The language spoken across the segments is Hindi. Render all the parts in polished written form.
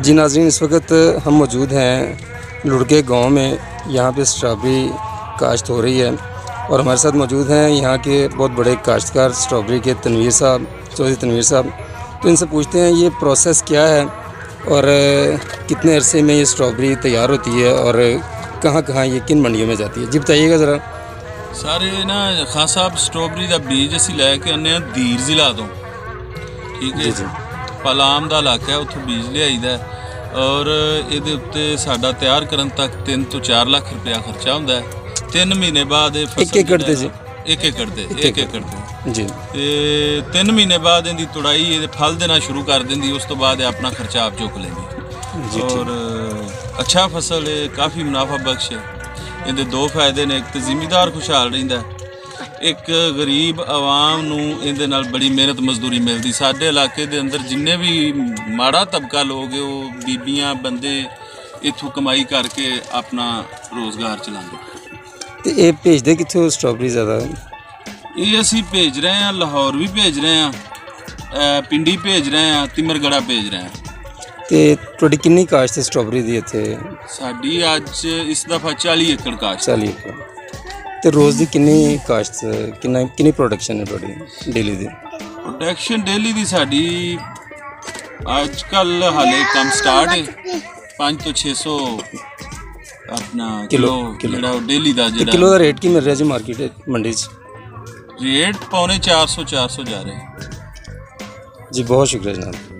जी नाज़रीन, इस वक्त हम मौजूद हैं लुड़के गांव में। यहाँ पे स्ट्रॉबेरी काश्त हो रही है और हमारे साथ मौजूद हैं यहाँ के बहुत बड़े काश्तकार स्ट्रॉबेरी के तनवीर साहब, चौधरी तनवीर साहब। तो इनसे पूछते हैं ये प्रोसेस क्या है और कितने अरसे में ये स्ट्रॉबेरी तैयार होती है और कहाँ कहाँ ये किन मंडियों में जाती है। जी बताइएगा ज़रा। सारे ना खान साहब स्ट्रॉबेरी का बीज असी लैके आने धीर जिला तो ठीक है जी। पलाम का इलाका है, उत्थों बीज लियाईदा और ये उत्ते साडा तैयार करन तक 3 तो 4 लाख रुपया खर्चा होंदा है। 3 महीने बाद एक एकड़ ते जी एक एकड़ ते जी ते 3 महीने बाद इहदी तुड़ाई ये फल देना शुरू कर देंदी, उस तो बाद अपना खर्चा आप चुक लेंगे और अच्छा फसल है, काफ़ी मुनाफा बख्श है। इहदे 2 फायदे ने, एक तो जिमीदार खुशहाल रहिंदा है, एक गरीब आवाम नूं इहदे नाल बड़ी मेहनत मजदूरी मिलती। साडे इलाके दे अंदर जिन्ने भी माड़ा तबका लोग है वो बीबियां बंदे इत्थों कमाई करके अपना रोज़गार चलाते। तो ये भेजते कित्थों स्ट्रॉबेरी ज़्यादा? ये असी भेज रहे हैं, लाहौर भी भेज रहे हैं, पिंडी भेज रहे हैं, तिमरगढ़ा भेज रहे हैं। तो तुहाडी कितनी काश्त है स्ट्रॉबेरी दी इत्थे? साडी अज इस दफ़ा 40 एकड़ काश्त। 40 एकड़। तो रोज़ की कितनी काश्त, कितनी प्रोडक्शन है तुहाडी डेली दी? प्रोडक्शन डेली दी साडी अजकल हाले कम स्टार्ट है 5 तो 600 अपना किलो जेड़ा डेली दा जेड़ा किलो का रेट की मिल रहा जी मार्केट मंडी च? रेट पौने 400 जा रहे हैं जी। बहुत शुक्रिया जनाब।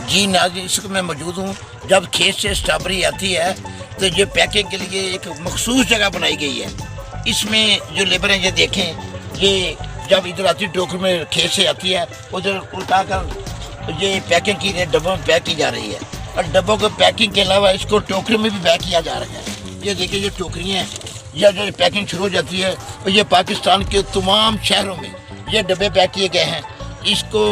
जी नाज़रीन, इस वक्त मैं मौजूद हूँ। जब खेत से स्ट्रॉबेरी आती है तो ये पैकिंग के लिए एक मखसूस जगह बनाई गई है। इसमें जो लेबर हैं ये देखें, ये जब इधर आती टोकरी में खेत से आती है उधर उल्टा कर ये पैकिंग की डब्बों में पैक की जा रही है और डब्बों को पैकिंग के अलावा इसको टोकरी में भी पैक किया जा रहा है। ये देखिए ये टोकरियाँ हैं, या जो पैकिंग शुरू हो जाती है और ये पाकिस्तान के तमाम शहरों में ये डब्बे पैक किए गए हैं। इसको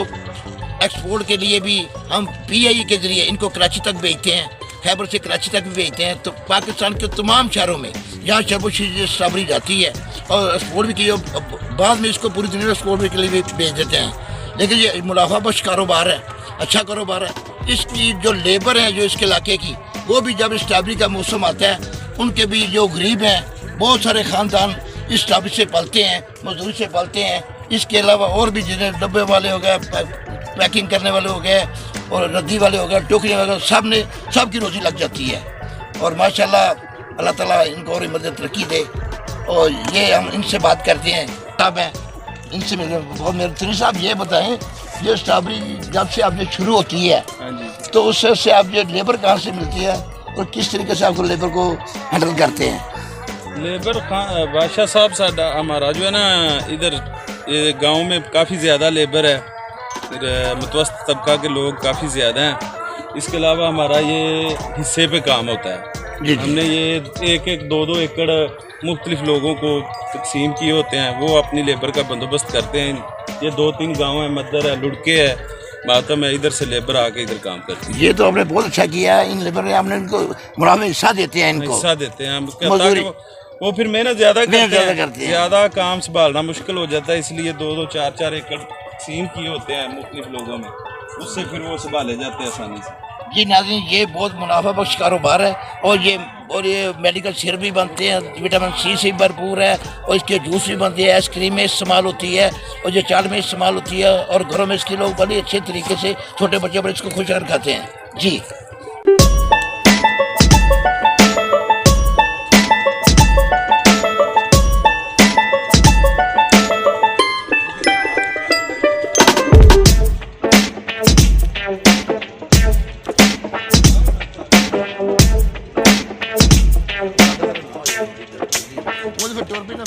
एक्सपोर्ट के लिए भी हम PIE के ज़रिए इनको कराची तक भेजते हैं, खैबर से कराची तक भी भेजते हैं। तो पाकिस्तान के तमाम शहरों में यहाँ शरबत स्ट्रॉबेरी जाती है और एक्सपोर्ट भी की, बाद में इसको पूरी दुनिया में एक्सपोर्ट के लिए भी भेज देते हैं। लेकिन ये मुनाफा बख्श कारोबार है, अच्छा कारोबार है। इसकी जो लेबर है जो इसके इलाके की, वो भी जब स्ट्रॉबेरी का मौसम आता है, उनके भी जो गरीब हैं बहुत सारे ख़ानदान इस स्ट्रॉबेरी से पलते हैं, मजदूरी से पलते हैं। इसके अलावा और भी जिन्हें डब्बे वाले हो गए, पैकिंग करने वाले हो गए और रद्दी वाले हो गए, टोकरी वाले, सब की रोज़ी लग जाती है। और माशाल्लाह अल्लाह ताला इनको और मदद तरक्की दे। और ये हम इनसे बात करते हैं, साहब हैं इनसे बहुत मेरे तनी साहब ये बताएं, ये स्ट्रॉबेरी जब से आपने शुरू होती है तो उससे आप ये लेबर कहाँ से मिलती है और किस तरीके से आपको लेबर को हैंडल करते हैं? लेबर बादशाह साहब साडा हमारा जो है ना इधर गांव में काफ़ी ज़्यादा लेबर है, फिर मुतवस्त तबका के लोग काफ़ी ज़्यादा हैं। इसके अलावा हमारा ये हिस्से पे काम होता है। हमने ये 1-1, 2-2 एकड़ मुख्तलिफ लोगों को तकसीम किए होते हैं, वो अपनी लेबर का बंदोबस्त करते हैं। ये 2-3 गांव है, मद्दर है, लुड़के है, मातम है, इधर से लेबर आके इधर काम करती है। ये तो आपने बहुत अच्छा किया है। इन लेबर ने हमने इनको मुनाफे हिस्सा देते हैं, इनको हिस्सा देते हैं हम, वो फिर मेहनत ज़्यादा करते हैं, ज़्यादा काम संभालना मुश्किल हो जाता है, इसलिए 2-2, 4-4 एकड़ तकसीम किए होते हैं मुख्तलिफ लोगों में, उससे फिर वो संभाले जाते हैं आसानी से। जी नाज़रीन, ये बहुत मुनाफा बख्श कारोबार है और ये मेडिकल सिरप भी बनते हैं, विटामिन C से भरपूर है और इसके जूस भी बनते हैं, आइसक्रीम में इस्तेमाल होती है और ये चाट में इस्तेमाल होती है और घरों में इसके लोग बड़े अच्छे तरीके से छोटे बच्चे बड़े इसको खुश कर खाते हैं। जी वो तो फिर टोर पे ना